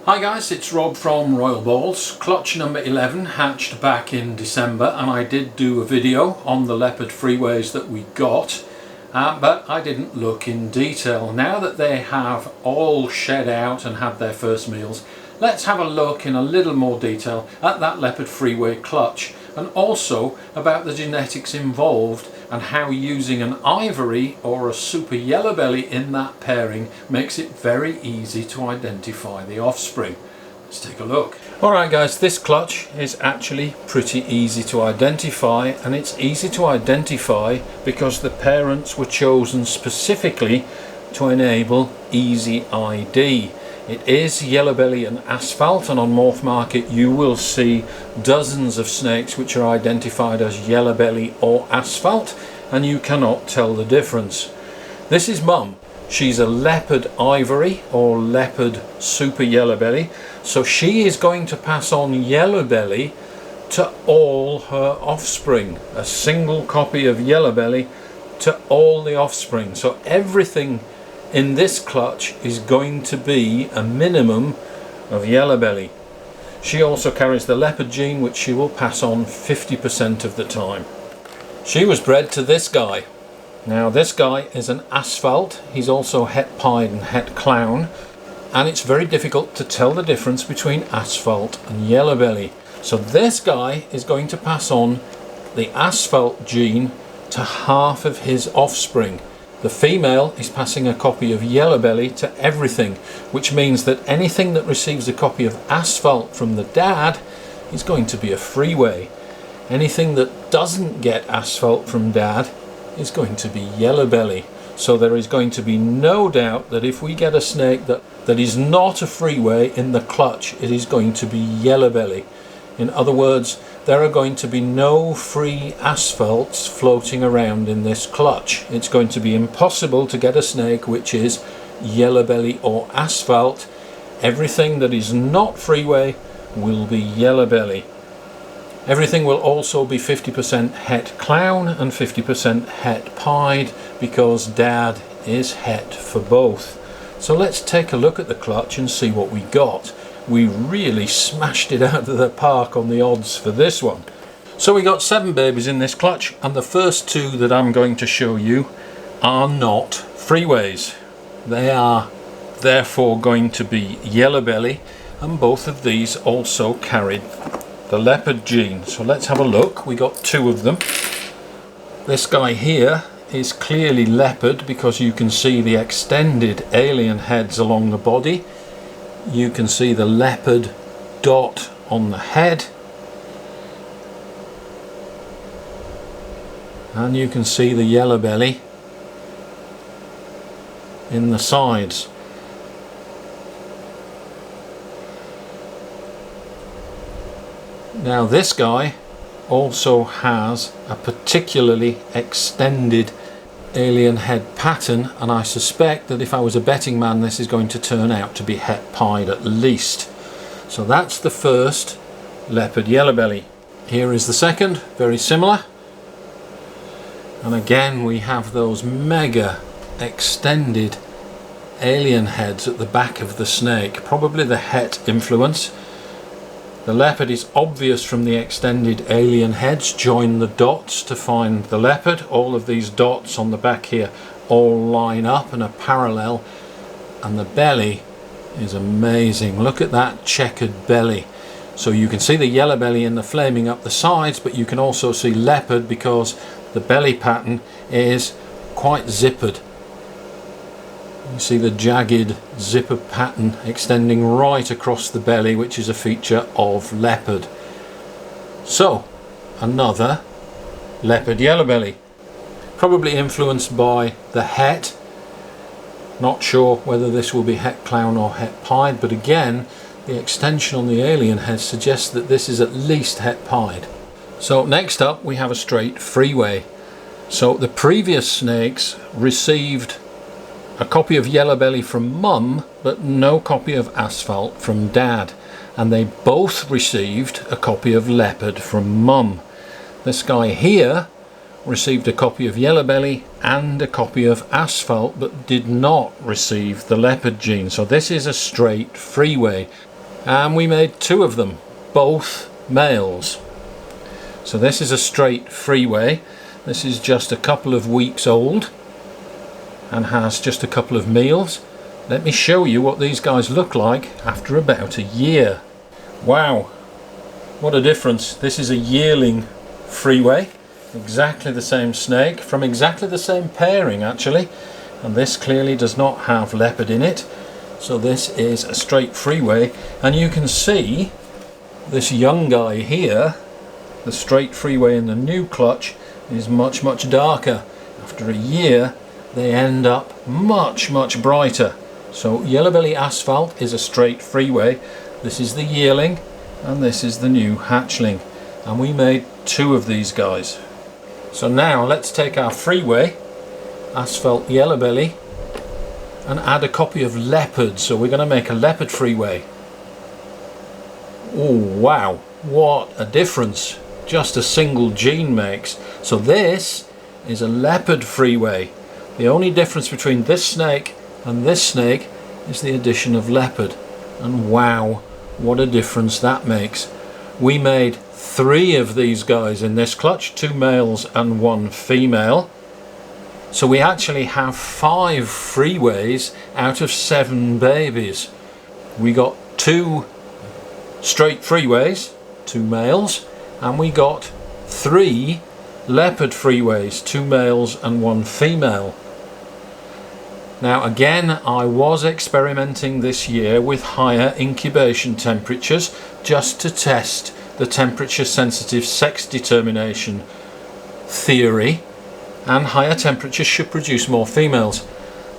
Hi guys, it's Rob from Royal Balls. Clutch number 11 hatched back in December, and I did do a video on the Leopard Freeways that we got, but I didn't look in detail. Now that they have all shed out and had their first meals, let's have a look in a little more detail at that Leopard Freeway clutch, and also about the genetics involved and how using an ivory or a super yellow belly in that pairing makes it very easy to identify the offspring. Let's take a look. Alright guys, this clutch is actually pretty easy to identify, and it's easy to identify because the parents were chosen specifically to enable easy ID. It is yellow belly and asphalt, and on Morph Market you will see dozens of snakes which are identified as yellow belly or asphalt, and you cannot tell the difference. This is Mum. She's a leopard ivory or leopard super yellow belly, so she is going to pass on yellow belly to all her offspring. A single copy of yellow belly to all the offspring. So everything in this clutch is going to be a minimum of yellow belly. She also carries the leopard gene, which she will pass on 50% of the time. She was bred to this guy. Now this guy is an asphalt. He's also het pied and het clown, and it's very difficult to tell the difference between asphalt and yellow belly. So this guy is going to pass on the asphalt gene to half of his offspring. The female is passing a copy of yellow belly to everything, which means that anything that receives a copy of asphalt from the dad is going to be a freeway. Anything that doesn't get asphalt from dad is going to be yellow belly. So there is going to be no doubt that if we get a snake that is not a freeway in the clutch, it is going to be yellow belly. In other words, there are going to be no free asphalts floating around in this clutch. It's going to be impossible to get a snake which is yellow belly or asphalt. Everything that is not freeway will be yellow belly. Everything will also be 50% het clown and 50% het pied, because dad is het for both. So let's take a look at the clutch and see what we got. We really smashed it out of the park on the odds for this one. So we got 7 babies in this clutch, and the first 2 that I'm going to show you are not freeways. They are therefore going to be yellow belly, and both of these also carried the leopard gene. So let's have a look. We got 2 of them. This guy here is clearly leopard because you can see the extended alien heads along the body. You can see the leopard dot on the head, and you can see the yellow belly in the sides. Now this guy also has a particularly extended alien head pattern, and I suspect that if I was a betting man, this is going to turn out to be het pied at least. So that's the first leopard yellow belly. Here is the second, very similar, and again we have those mega extended alien heads at the back of the snake, probably the het influence. The leopard is obvious from the extended alien heads. Join the dots to find the leopard. All of these dots on the back here all line up and are parallel, and the belly is amazing. Look at that checkered belly. So you can see the yellow belly in the flaming up the sides, but you can also see leopard because the belly pattern is quite zippered. You see the jagged zipper pattern extending right across the belly, which is a feature of leopard. So another leopard yellow belly, probably influenced by the het. Not sure whether this will be het clown or het pied, but again the extension on the alien head suggests that this is at least het pied. So next up we have a straight freeway. So the previous snakes received a copy of yellow belly from Mum, but no copy of asphalt from Dad, and they both received a copy of leopard from Mum. This guy here received a copy of yellow belly and a copy of asphalt, but did not receive the leopard gene. So this is a straight freeway. and we made 2 of them, both males. So this is a straight freeway. This is just a couple of weeks old and has just a couple of meals. Let me show you what these guys look like after about a year. Wow, what a difference. This is a yearling freeway, exactly the same snake, from exactly the same pairing actually, and this clearly does not have leopard in it. So this is a straight freeway, and you can see this young guy here, the straight freeway in the new clutch, is much darker. After a year they end up much brighter. So Yellow Belly Asphalt is a straight freeway, this is the yearling, and this is the new hatchling, and we made 2 of these guys. So now let's take our freeway Asphalt Yellow Belly and add a copy of leopard. So we're going to make a leopard freeway. Oh wow, what a difference just a single gene makes. So this is a leopard freeway. The only difference between this snake and this snake is the addition of leopard, and wow, what a difference that makes. We made 3 of these guys in this clutch, 2 males and 1 female. So we actually have 5 freeways out of 7 babies. We got 2 straight freeways, 2 males, and we got 3 leopard freeways, 2 males and 1 female. Now again, I was experimenting this year with higher incubation temperatures just to test the temperature sensitive sex determination theory, and higher temperatures should produce more females.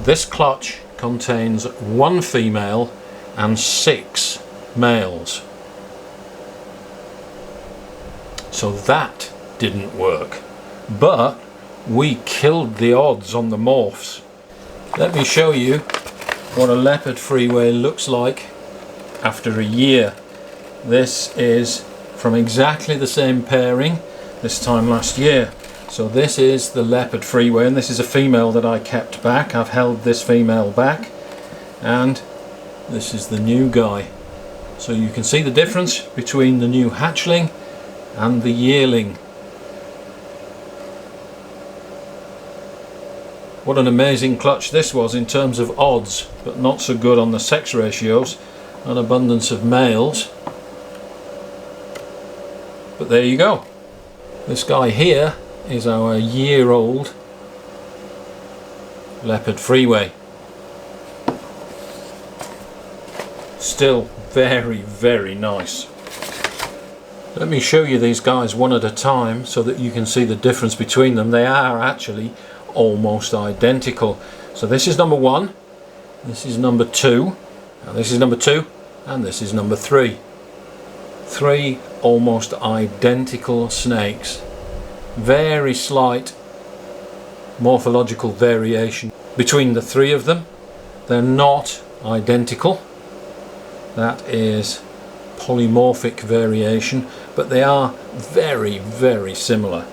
This clutch contains 1 female and 6 males. So that didn't work, but we killed the odds on the morphs. Let me show you what a leopard freeway looks like after a year. This is from exactly the same pairing this time last year. So this is the leopard freeway, and this is a female that I kept back. I've held this female back, and this is the new guy. So you can see the difference between the new hatchling and the yearling. What an amazing clutch this was in terms of odds, but not so good on the sex ratios and abundance of males. But there you go. This guy here is our year-old leopard freeway. Still very nice. Let me show you these guys one at a time so that you can see the difference between them. They are actually almost identical. So this is number 1, this is number 2, and this is number 2, and this is number 3. 3 almost identical snakes. Very slight morphological variation between the 3 of them. They're not identical. That is polymorphic variation, but they are very similar.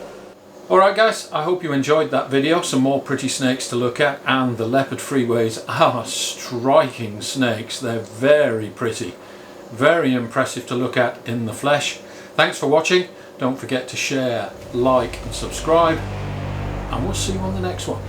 Alright guys, I hope you enjoyed that video. Some more pretty snakes to look at, and the leopard freeways are striking snakes. They're very pretty, very impressive to look at in the flesh. Thanks for watching. Don't forget to share, like and subscribe, and we'll see you on the next one.